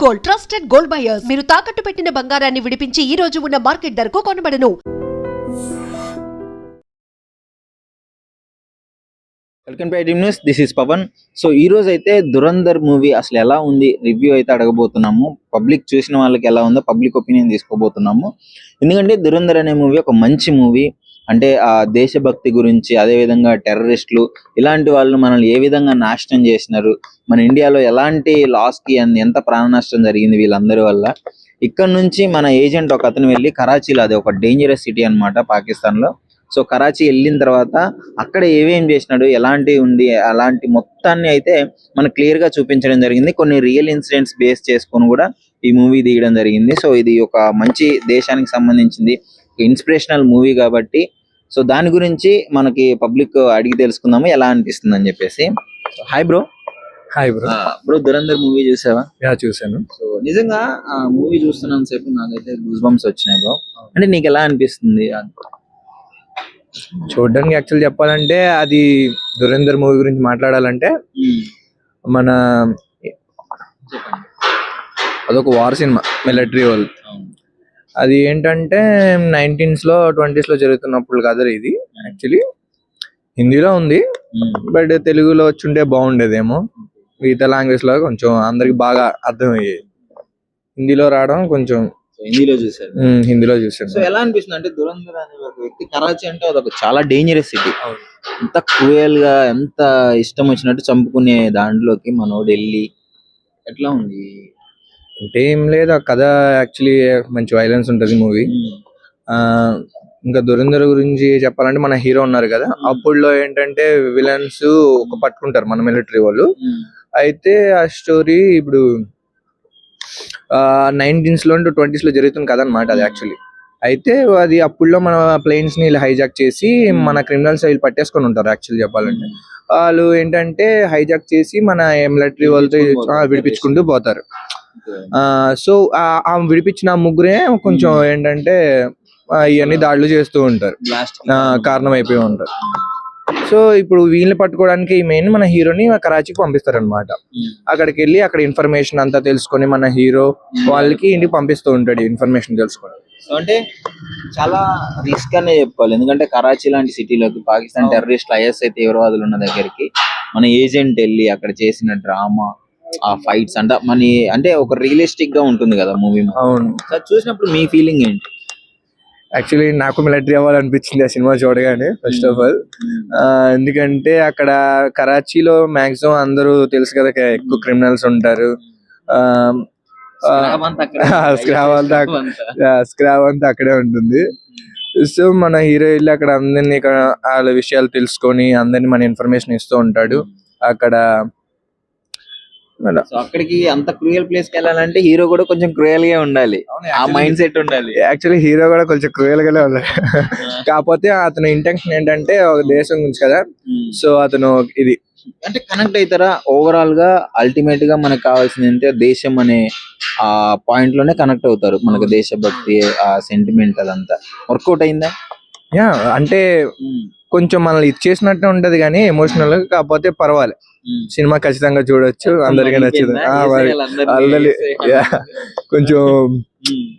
Gold, trusted gold buyers. మీరు తాకట్టు పెట్టిన బంగారాన్ని విడిపించి ఈ రోజు ఉన్న మార్కెట్ ధరకు కొనబడను. Welcome to iDream news. This is Pavan. So ఈ రోజు అయితే దురంధర్ మూవీ అసలు ఎలా ఉంది రివ్యూ అయితే అడగబోతున్నాము. పబ్లిక్ చూసిన వాళ్ళకి ఎలా ఉందో పబ్లిక్ ఒపీనియన్ తీసుకోబోతున్నాము. ఎందుకంటే దురంధర్ అనే మూవీ ఒక మంచి మూవీ. అంటే ఆ దేశభక్తి గురించి, అదే విధంగా టెర్రరిస్టులు ఇలాంటి వాళ్ళు మనల్ని ఏ విధంగా నాశనం చేసినారు, మన ఇండియాలో ఎలాంటి లాస్ కి ఎంత ప్రాణ నష్టం జరిగింది వీళ్ళందరి వల్ల. ఇక్కడ నుంచి మన ఏజెంట్ ఒక అతను వెళ్ళి కరాచీలో, అది ఒక డేంజరస్ సిటీ అన్నమాట పాకిస్తాన్ లో. సో కరాచీ వెళ్ళిన తర్వాత అక్కడ ఏమేం చేసినాడు, ఎలాంటి ఉంది, అలాంటి మొత్తాన్ని అయితే మనకు క్లియర్ గా చూపించడం జరిగింది. కొన్ని రియల్ ఇన్సిడెంట్స్ బేస్ చేసుకొని కూడా ఈ మూవీ తీయడం జరిగింది. సో ఇది ఒక మంచి దేశానికి సంబంధించింది, ఇన్స్పిరేషనల్ మూవీ కాబట్టి సో దాని గురించి మనకి పబ్లిక్ అడిగి తెలుసుకుందాము ఎలా అనిపిస్తుంది అని చెప్పేసి. Hi bro. Hi bro. Bro Dhurandhar movie చూసావా? యా చూసాను. సో నిజంగా ఆ మూవీ చూస్తున్నంత సేపు నాకైతే గూస్ బంప్స్ వచ్చినాయి బ్రో. అంటే నీకు ఎలా అనిపిస్తుంది? చూడడానికి యాక్చువల్ చెప్పాలంటే అది దురేందర్ మూవీ గురించి మాట్లాడాలంటే మన అదొక వార్ సినిమా, మిలిటరీ వాళ్ళు. అది ఏంటంటే 19s లో 20s లో జరుగుతున్నప్పుడు కదా ఇది. యాక్చువల్లీ హిందీలో ఉంది, బట్ తెలుగులో వచ్చుంటే బాగుండేదేమో. మిగతా లాంగ్వేజ్ లో కొంచెం అందరికి బాగా అర్థమయ్యేది. హిందీలో రావడం కొంచెం హిందీలో చూసాను. సో ఎలా అనిపిస్తుంది అంటే దురంధర్ అనే ఒక వ్యక్తి, కరాచీ అంటే అదొక చాలా డేంజరస్ సిటీ. ఎంత క్రూయల్ గా, ఎంత ఇష్టం వచ్చినట్టు చంపుకునే దాంట్లోకి మనోడు వెళ్ళి ఎట్లా ఉంది అంటే ఏం లేదు, ఆ కథ యాక్చువల్లీ మంచి వైలెన్స్ ఉంటది మూవీ. ఇంకా దురేందర్ గురించి చెప్పాలంటే మన హీరో ఉన్నారు కదా, అప్పుడులో ఏంటంటే విలన్స్ ఒక పట్టుకుంటారు మన మిలిటరీ వాళ్ళు. అయితే ఆ స్టోరీ ఇప్పుడు 19s లో 20s లో జరుగుతుంది కదా అనమాట అది యాక్చువల్లీ. అయితే అది అప్పుడులో మన ప్లేన్స్ ని హైజాక్ చేసి మన క్రిమినల్స్ వీళ్ళు పట్టేసుకొని ఉంటారు. యాక్చువల్లీ చెప్పాలంటే వాళ్ళు ఏంటంటే హైజాక్ చేసి మన మిలిటరీ వాళ్ళతో విడిపించుకుంటూ పోతారు. సో ఆ విడిపించిన ముగ్గురే కొంచెం ఏంటంటే ఇవన్నీ దాడులు చేస్తూ ఉంటారు, కారణం అయిపోయి ఉంటారు. సో ఇప్పుడు వీళ్ళని పట్టుకోవడానికి మెయిన్ మన హీరోని కరాచీకి పంపిస్తారు అనమాట. అక్కడికి వెళ్ళి అక్కడ ఇన్ఫర్మేషన్ అంతా తెలుసుకొని మన హీరో వాళ్ళకి ఇంటికి పంపిస్తూ ఉంటాడు ఇన్ఫర్మేషన్ తెలుసుకొని. అంటే చాలా రిస్క్ అనే చెప్పాలి. ఎందుకంటే కరాచీ లాంటి సిటీలోకి పాకిస్తాన్ టెర్రరిస్ట్ ఐఎస్ఐ తీవ్రవాదులు ఉన్న దగ్గరికి మన ఏజెంట్ వెళ్ళి అక్కడ చేసిన డ్రామా, ఆ ఫైట్స్ అంటే ఒక రియలిస్టిక్ గా ఉంటుంది కదా మూవీ. అవును. చూసినప్పుడు మీ ఫీలింగ్ ఏంటి? యాక్చువల్లీ నాకు మిలిటరీ అవ్వాలనిపించింది ఆ సినిమా చూడగానే ఫస్ట్ ఆఫ్ ఆల్. ఎందుకంటే అక్కడ కరాచీలో మాక్సిమం అందరూ తెలుసు కదా, ఎక్కువ క్రిమినల్స్ ఉంటారు. స్క్రాబ్ అంతా అక్కడే ఉంటుంది. సో మన హీరో వెళ్ళి అక్కడ అందరినీ వాళ్ళ విషయాలు తెలుసుకొని అందరినీ మన ఇన్ఫర్మేషన్ ఇస్తూ ఉంటాడు అక్కడ. అక్కడికి అంత క్రూయల్ ప్లేస్ కి వెళ్ళాలంటే హీరో కూడా కొంచెం క్రూయల్ గా ఉండాలి, ఆ మైండ్ సెట్ ఉండాలి. యాక్చువల్లీ హీరో కూడా కొంచెం క్రూయల్ గానే ఉండాలి. కాకపోతే అతను ఇంటెన్షన్ ఏంటంటే ఒక దేశం గురించి కదా, సో అతను ఇది అంటే కనెక్ట్ అవుతారా ఓవరాల్ గా. అల్టిమేట్ గా మనకు కావాల్సింది అంటే దేశం అనే ఆ పాయింట్ లోనే కనెక్ట్ అవుతారు. మనకు దేశభక్తి, ఆ సెంటిమెంట్ అదంతా వర్కౌట్ అయిందా? యా, అంటే కొంచెం మనల్ని ఇచ్చేసినట్టు ఉంటది కానీ ఎమోషనల్ గా, కాకపోతే పర్వాలేదు. సినిమా ఖచ్చితంగా చూడొచ్చు, అందరికీ నచ్చింది. కొంచెం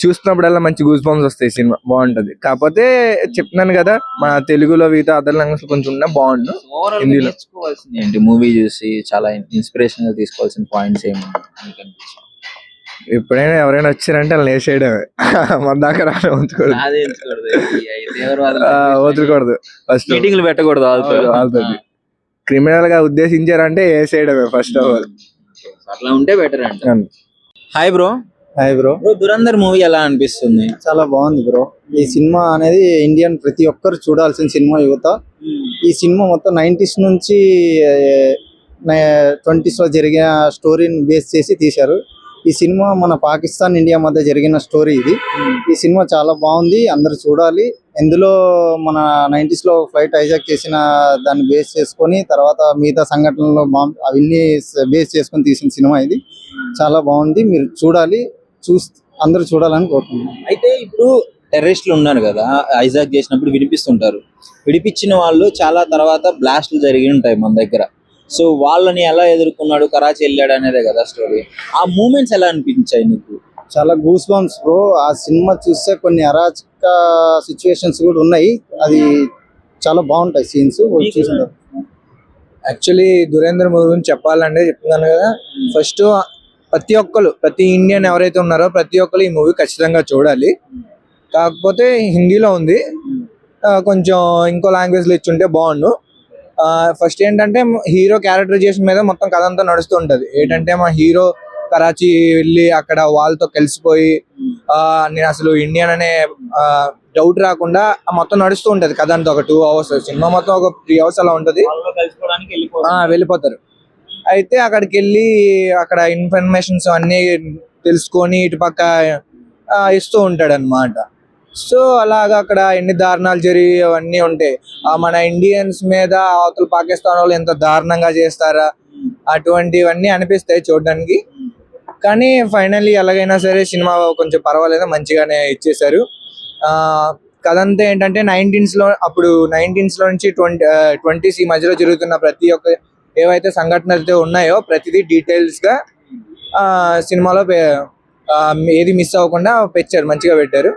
చూస్తున్నప్పుడల్లా మంచి గూస్ బంప్స్ వస్తాయి, సినిమా బాగుంటది. కాకపోతే చెప్తున్నాను కదా, మన తెలుగులో మిగతా అదర్ లాంగ్వేజ్ కొంచెం ఉన్నా బాగుండు. హిందీలో ఏంటి మూవీ చూసి చాలా ఇన్స్పిరేషన్ గా తీసుకోవాల్సిన పాయింట్స్ ఏమన్నా? ఎప్పుడైనా ఎవరైనా వచ్చారంటే వాళ్ళు వేసేయడమే, మన దాకా వదులుకూడదు. ఫస్ట్ మీటింగ్లు పెట్టకూడదు వాళ్ళతో. క్రిమినల్ గా ఉద్దేశించారంటే వేసేయడమే ఫస్ట్ ఆఫ్ ఆల్. అట్లా ఉంటే బెటర్ అంటే. Hi bro. Hi bro. Dhurandhar movie ఎలా అనిపిస్తుంది? చాలా బాగుంది బ్రో. ఈ సినిమా అనేది ఇండియన్ ప్రతి ఒక్కరు చూడాల్సిన సినిమా, యువత. ఈ సినిమా మొత్తం 90s నుంచి 20s లో జరిగిన స్టోరీని బేస్ చేసి తీశారు. ఈ సినిమా మన పాకిస్తాన్ ఇండియా మధ్య జరిగిన స్టోరీ ఇది. ఈ సినిమా చాలా బాగుంది, అందరు చూడాలి. ఇందులో మన 90s లో ఫ్లైట్ హైజాక్ చేసిన దాన్ని బేస్ చేసుకొని తర్వాత మిగతా సంఘటనలో అవన్నీ బేస్ చేసుకొని తీసిన సినిమా ఇది. చాలా బాగుంది, మీరు చూడాలి. అందరూ చూడాలని కోరుకుంటున్నాను. అయితే ఇప్పుడు టెర్రరిస్టులు ఉన్నారు కదా, హైజాక్ చేసినప్పుడు విడిపిస్తుంటారు. విడిపించిన వాళ్ళు చాలా తర్వాత బ్లాస్ట్లు జరిగి ఉంటాయి మన దగ్గర. సో వాళ్ళని ఎలా ఎదుర్కొన్నాడు, కరాచీ వెళ్ళాడు అనేదే కదా స్టోరీ. ఆ మూమెంట్స్ ఎలా అనిపించాయి నీకు? చాలా గూస్ బంప్స్ బ్రో. ఆ సినిమా చూస్తే కొన్ని అరాచక సిచ్యువేషన్స్ కూడా ఉన్నాయి. అది చాలా బాగుంటాయి సీన్స్ చూసిన. యాక్చువల్లీ దురేందర్ మూవీ గురించి చెప్పాలంటే చెప్తున్నాను కదా, ఫస్ట్ ప్రతి ఇండియన్ ఎవరైతే ఉన్నారో ప్రతి ఒక్కరు ఈ మూవీ ఖచ్చితంగా చూడాలి. కాకపోతే హిందీలో ఉంది, కొంచెం ఇంకో లాంగ్వేజ్ లో ఇచ్చుంటే బాగుండు. ఫస్ట్ ఏంటంటే హీరో క్యారెక్టరైజేషన్ మీద మొత్తం కథ అంతా నడుస్తూ ఉంటది. ఏంటంటే మా హీరో కరాచీ వెళ్ళి అక్కడ వాళ్ళతో కలిసిపోయి నేను అసలు ఇండియన్ అనే డౌట్ రాకుండా మొత్తం నడుస్తూ ఉంటది కథ అంతా. ఒక 2 hours సినిమా మొత్తం ఒక 3 hours అలా ఉంటది. వెళ్ళిపోతారు. అయితే అక్కడికి వెళ్ళి అక్కడ ఇన్ఫర్మేషన్స్ అన్ని తెలుసుకొని ఇటు పక్క ఇస్తూ ఉంటాడు అనమాట. సో అలాగా అక్కడ ఎన్ని దారుణాలు జరిగి అవన్నీ ఉంటాయి. మన ఇండియన్స్ మీద అవతల పాకిస్తాన్ వాళ్ళు ఎంత దారుణంగా చేస్తారా అటువంటివన్నీ అనిపిస్తాయి చూడడానికి. కానీ ఫైనల్లీ ఎలాగైనా సరే సినిమా కొంచెం పర్వాలేదు, మంచిగానే ఇచ్చేసారు. కథ అంతా ఏంటంటే 19s లో నుంచి 20s ఈ మధ్యలో జరుగుతున్న ప్రతి ఒక్క ఏవైతే సంఘటనలు అయితే ఉన్నాయో ప్రతిదీ డీటెయిల్స్ గా సినిమాలో ఏది మిస్ అవ్వకుండా మంచిగా పెట్టారు.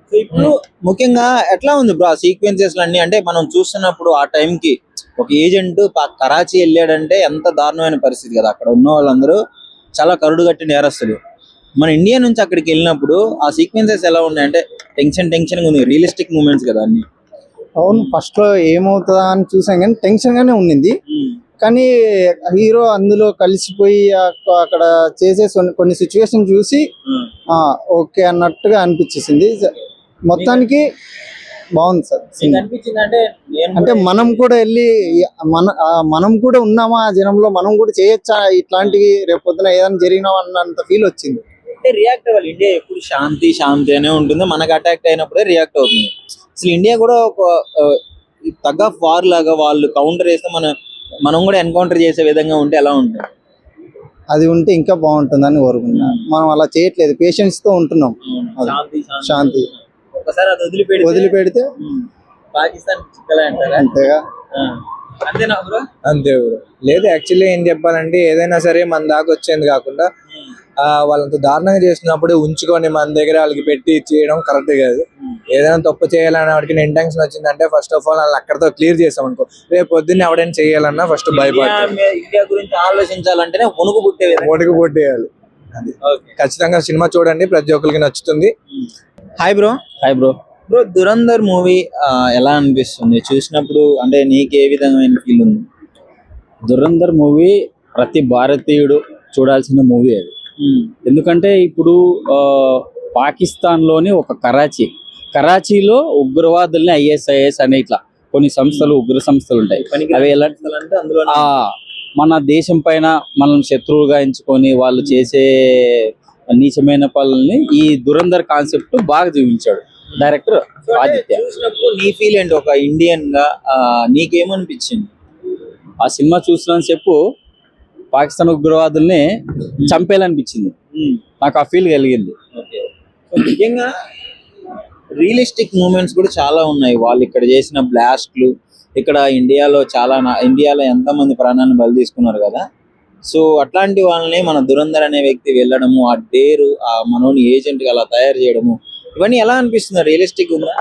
సో ఇప్పుడు ముఖ్యంగా ఎట్లా ఉంది బ్రో ఆ సీక్వెన్సెస్ అన్ని? అంటే మనం చూస్తున్నప్పుడు ఆ టైంకి ఒక ఏజెంట్ కరాచీ వెళ్ళాడంటే ఎంత దారుణమైన పరిస్థితి కదా. అక్కడ ఉన్న వాళ్ళందరూ చాలా కరుడుగట్టి నేరస్తులు. మన ఇండియా నుంచి అక్కడికి వెళ్ళినప్పుడు ఆ సీక్వెన్సెస్ ఎలా ఉన్నాయి అంటే టెన్షన్ ఉంది, రియలిస్టిక్ మూమెంట్స్ కదా అన్ని. అవును, ఫస్ట్ లో ఏమవుతుందా అని చూసాం కానీ టెన్షన్ గానే ఉండింది. కానీ హీరో అందులో కలిసిపోయి అక్కడ చేసే కొన్ని సిచ్యువేషన్ చూసి ఓకే అన్నట్టుగా అనిపించేసింది. మొత్తానికి బాగుంది సార్. అంటే మనం కూడా వెళ్ళి మనం కూడా ఉన్నామా ఆ జనంలో, మనం కూడా చేయొచ్చా ఇట్లాంటివి, రేపు పొద్దున ఏదైనా జరిగినా అన్నంత ఫీల్ వచ్చింది. అంటే రియాక్ట్ అవ్వాలి. ఇండియా ఎప్పుడు శాంతి అనే ఉంటుంది, మనకు అటాక్ అయినప్పుడే రియాక్ట్ అవుతుంది. అసలు ఇండియా కూడా ఒక తగ్గ వార్ లాగా వాళ్ళు కౌంటర్ వేస్తే మనం కూడా ఎన్కౌంటర్ చేసే విధంగా ఉంటే ఎలా ఉంటుంది? అది ఉంటే ఇంకా బాగుంటుందని కోరుకున్నా. మనం అలా చేయట్లేదు, పేషెన్స్ తో ఉంటున్నాం. శాంతి ఒకసారి అది వదిలిపెడితే పాకిస్తాన్ అంతేగా. అంతేనా బ్రో? అంతే బ్రో. లేదు, యాక్చువల్లీ ఏం చెప్పాలంటే ఏదైనా సరే మన దాకా వచ్చేది కాకుండా వాళ్ళంత దారుణంగా చేసినప్పుడు ఉంచుకొని మన దగ్గర వాళ్ళకి పెట్టి చేయడం కరెక్ట్ కాదు. ఏదైనా తప్పు చేయాలని వాడికి ఇంటెన్షన్ వచ్చిందంటే ఫస్ట్ ఆఫ్ ఆల్ వాళ్ళు అక్కడతో క్లియర్ చేసాం అనుకో, రేపు పొద్దున్న ఎవడైనా చేయాలన్నా ఫస్ట్ భయపడతారు. ఇండియా గురించి ఆలోచించాలంటేనే వణుకు పుట్టేయాలి. ఖచ్చితంగా సినిమా చూడండి, ప్రతి ఒక్కరికి నచ్చుతుంది. Hi bro. Bro, Dhurandhar movie ఎలా అనిపిస్తుంది చూసినప్పుడు? అంటే నీకు ఏ విధమైన ఫీల్ ఉంది? దురంధర్ మూవీ ప్రతి భారతీయుడు చూడాల్సిన మూవీ అది. ఎందుకంటే ఇప్పుడు పాకిస్తాన్లోని ఒక కరాచీలో ఉగ్రవాదుల్ని ISIS అనే ఇట్లా కొన్ని సంస్థలు, ఉగ్ర సంస్థలు ఉంటాయి. అవి ఎలాంటి అందులో మన దేశం పైన మనం శత్రువుగా ఎంచుకొని వాళ్ళు చేసే నీచమైన పనుల్ని ఈ దురంధర్ కాన్సెప్ట్ బాగా చూపించాడు డైరెక్టర్ ఆదిత్య. చూసినప్పుడు నీ ఫీల్ ఏంటి ఒక ఇండియన్ గా? నీకేమనిపించింది ఆ సినిమా చూసినంత సేపు? పాకిస్తాన్ ఉగ్రవాదుల్ని చంపేయాలనిపించింది నాకు, ఆ ఫీల్ కలిగింది. ముఖ్యంగా రియలిస్టిక్ మూమెంట్స్ కూడా చాలా ఉన్నాయి. వాళ్ళు ఇక్కడ చేసిన బ్లాస్ట్లు, ఇక్కడ ఇండియాలో ఎంతమంది ప్రాణాన్ని బలి తీసుకున్నారు కదా. సో అట్లాంటి వాళ్ళని మన దురంధర్ అనే వ్యక్తి వెళ్ళడము, ఆ డేరు, ఆ మనోని ఏజెంట్ గా అలా తయారు చేయడము, ఇవన్నీ ఎలా అనిపిస్తుంది? రియలిస్టిక్ ఉందా?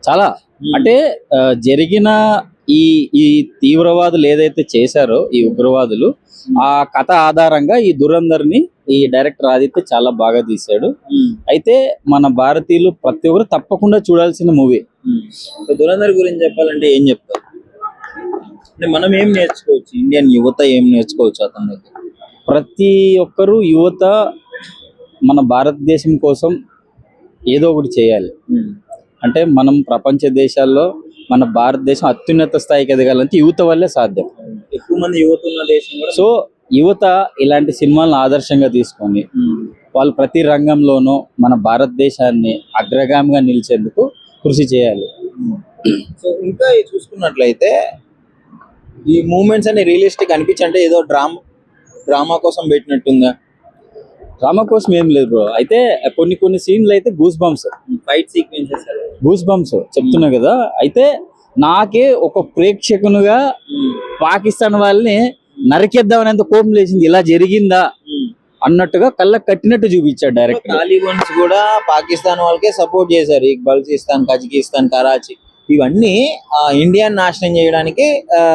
చాలా. అంటే జరిగిన ఈ తీవ్రవాదులు ఏదైతే చేశారో ఈ ఉగ్రవాదులు, ఆ కథ ఆధారంగా ఈ దురంధర్ని ఈ డైరెక్టర్ ఆదిత్య చాలా బాగా తీశాడు. అయితే మన భారతీయులు ప్రతి ఒక్కరు తప్పకుండా చూడాల్సిన మూవీ. దురంధర్ గురించి చెప్పాలంటే ఏం చెప్తారు? అంటే మనం ఏం నేర్చుకోవచ్చు? ఇండియన్ యువత ఏం నేర్చుకోవచ్చు అతని దగ్గర? ప్రతి ఒక్కరు యువత మన భారతదేశం కోసం ఏదో ఒకటి చేయాలి. అంటే మనం ప్రపంచ దేశాల్లో మన భారతదేశం అత్యున్నత స్థాయికి ఎదగాలంటే యువత వల్లే సాధ్యం. ఎక్కువ మంది యువత ఉన్న దేశం కూడా. సో యువత ఇలాంటి సినిమాలను ఆదర్శంగా తీసుకొని వాళ్ళు ప్రతి రంగంలోనూ మన భారతదేశాన్ని అగ్రగామిగా నిలిచేందుకు కృషి చేయాలి. సో ఇంకా చూసుకున్నట్లయితే ఈ మూమెంట్స్ అన్ని రియలిస్టిక్ అనిపించంటే ఏదో డ్రామా కోసం పెట్టినట్టుందా? డ్రామా కోసం ఏం లేదు బ్రో. అయితే కొన్ని సీన్లు అయితే goose bumps, fight sequences goose bumps చెప్తున్నా కదా. అయితే నాకే ఒక ప్రేక్షకునిగా పాకిస్తాన్ వాళ్ళని నరికేద్దామనేంత కోపం లేచింది. ఇలా జరిగిందా అన్నట్టుగా కళ్ళకు కట్టినట్టు చూపించాడు డైరెక్ట్. తాలిబాన్స్ కూడా పాకిస్తాన్ వాళ్ళకే సపోర్ట్ చేశారు. ఈ బల్చిస్తాన్, కజకిస్తాన్, కరాచీ ఇవన్నీ ఇండియాని నాశనం చేయడానికి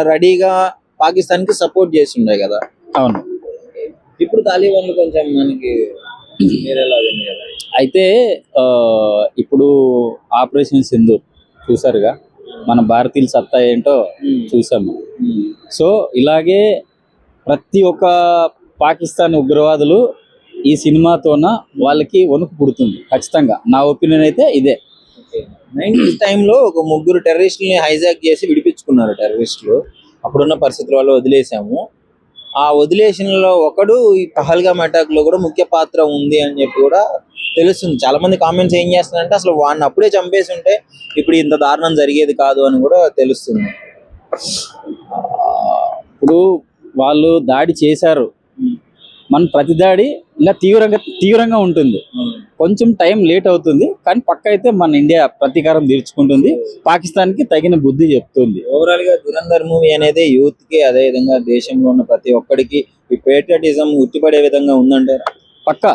రెడీగా పాకిస్తాన్ కి సపోర్ట్ చేస్తుండే కదా. అవును. ఇప్పుడు తాలిబాన్లు కొంచెం మనకి అయితే ఇప్పుడు ఆపరేషన్ సింధూర్ చూసారుగా, మన భారతీయుల సత్తా ఏంటో చూసాము. సో ఇలాగే ప్రతి ఒక్క పాకిస్తాన్ ఉగ్రవాదులు ఈ సినిమాతోన వాళ్ళకి వణుకు పుడుతుంది ఖచ్చితంగా. నా ఒపీనియన్ అయితే ఇదే. 90s టైంలో ఒక 3 టెర్రరిస్టులని హైజాక్ చేసి విడిపించుకున్నారు టెర్రరిస్టులు. అప్పుడున్న పరిస్థితుల వల్ల వదిలేసాము. ఆ వదిలేషన్లో ఒకడు ఈ పహల్గామ్ అటాక్ లో కూడా ముఖ్య పాత్ర ఉంది అని చెప్పి కూడా తెలుస్తుంది. చాలా మంది కామెంట్స్ ఏం చేస్తున్నారంటే అసలు వాడిని అప్పుడే చంపేసి ఉంటే ఇప్పుడు ఇంత దారుణం జరిగేది కాదు అని కూడా తెలుస్తుంది. ఇప్పుడు వాళ్ళు దాడి చేశారు, మన ప్రతి దాడి ఇలా తీవ్రంగా ఉంటుంది. కొంచెం టైం లేట్ అవుతుంది కానీ పక్క అయితే మన ఇండియా ప్రతీకారం తీర్చుకుంటుంది, పాకిస్తాన్ కి తగిన బుద్ధి చెప్తుంది. ఓవరాల్ గా దురంధర్ మూవీ అనేది యూత్ కి, అదే విధంగా దేశంలో ఉన్న ప్రతి ఒక్కడికి ఈ పేట్రియటిజం ఉట్టిపడే విధంగా ఉందంటే పక్క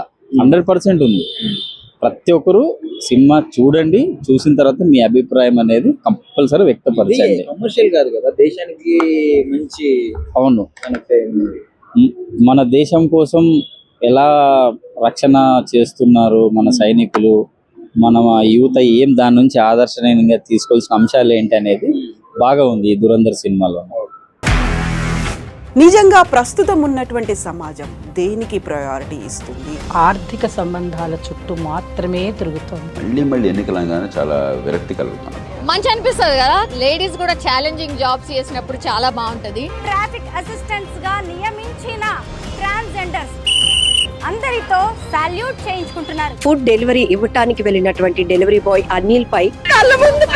100% ఉంది. ప్రతి ఒక్కరు సినిమా చూడండి, చూసిన తర్వాత మీ అభిప్రాయం అనేది కంపల్సరీ వ్యక్తపరచండి. కమర్షియల్ కాదు కదా, దేశానికి మంచి. అవును, కనెక్ట్ అయింది. మన దేశం కోసం ఎలా రక్షణ చేస్తున్నారు మన సైనికులు, మన యువత ఏం దాని నుంచి ఆదర్శనీయంగా తీసుకోవాల్సిన అంశాలు ఏంటి అనేది బాగా ఉంది ఈ దురంధర్ సినిమాలో. నిజంగా ప్రస్తుతం ఉన్నటువంటి సమాజం దేనికి ప్రయారిటీ ఇస్తుంది? ఆర్థిక సంబంధాల చుట్టూ మాత్రమే తిరుగుతుంది. మళ్ళీ ఎన్నికలంగానే చాలా విరక్తి కలుగుతాను. మంచి అనిపిస్తుంది కదా, లేడీస్ కూడా ఛాలెంజింగ్ జాబ్స్ చేసినప్పుడు చాలా బాగుంటది. ట్రాఫిక్ అసిస్టెంట్స్ గా నియమించిన ట్రాన్స్జెండర్స్ అందరితో సాల్యూట్ చేయించుకుంటున్నారు. ఫుడ్ డెలివరీ ఇవ్వటానికి వెళ్ళినటువంటి డెలివరీ బాయ్ అనిల్ పై కళ్ళ ముందు